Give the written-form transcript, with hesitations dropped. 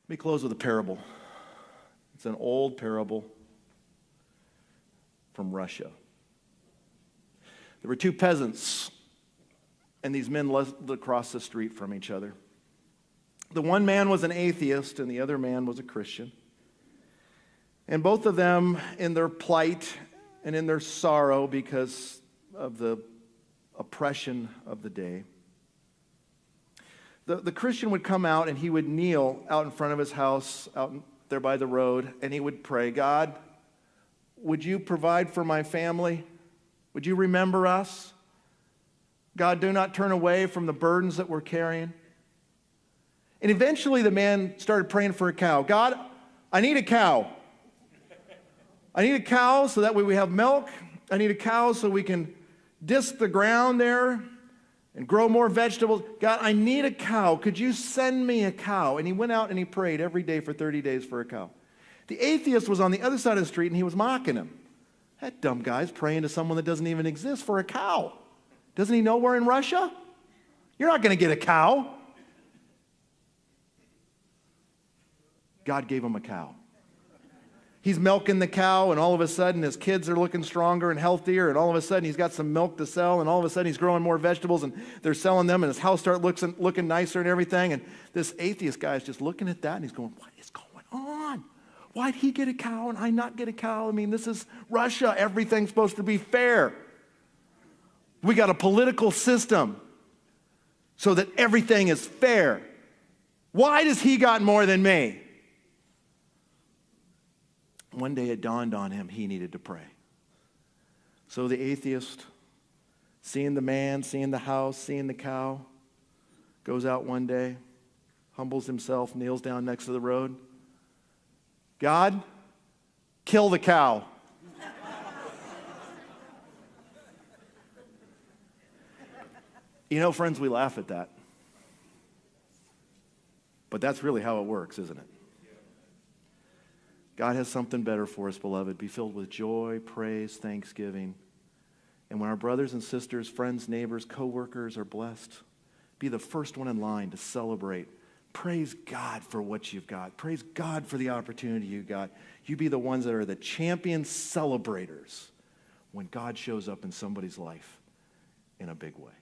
Let me close with a parable. It's an old parable from Russia. There were two peasants, and these men lived across the street from each other. The one man was an atheist, and the other man was a Christian. And both of them, in their plight and in their sorrow because of the oppression of the day, the Christian would come out and he would kneel out in front of his house, out there by the road, and he would pray, God, would you provide for my family? Would you remember us? God, do not turn away from the burdens that we're carrying. And eventually the man started praying for a cow. God, I need a cow. I need a cow so that way we have milk. I need a cow so we can disc the ground there and grow more vegetables. God, I need a cow. Could you send me a cow? And he went out and he prayed every day for 30 days for a cow. The atheist was on the other side of the street and he was mocking him. That dumb guy's praying to someone that doesn't even exist for a cow. Doesn't he know we're in Russia? You're not going to get a cow. God gave him a cow. He's milking the cow, and all of a sudden his kids are looking stronger and healthier, and all of a sudden he's got some milk to sell, and all of a sudden he's growing more vegetables, and they're selling them, and his house starts looking nicer and everything. And this atheist guy is just looking at that, and he's going, what is going on? Why'd he get a cow and I not get a cow? I mean, this is Russia. Everything's supposed to be fair. We got a political system so that everything is fair. Why does he got more than me? One day it dawned on him he needed to pray. So the atheist, seeing the man, seeing the house, seeing the cow, goes out one day, humbles himself, kneels down next to the road. God, kill the cow. You know, friends, we laugh at that. But that's really how it works, isn't it? God has something better for us, beloved. Be filled with joy, praise, thanksgiving. And when our brothers and sisters, friends, neighbors, co-workers are blessed, be the first one in line to celebrate. Praise God for what you've got. Praise God for the opportunity you got. You be the ones that are the champion celebrators when God shows up in somebody's life in a big way.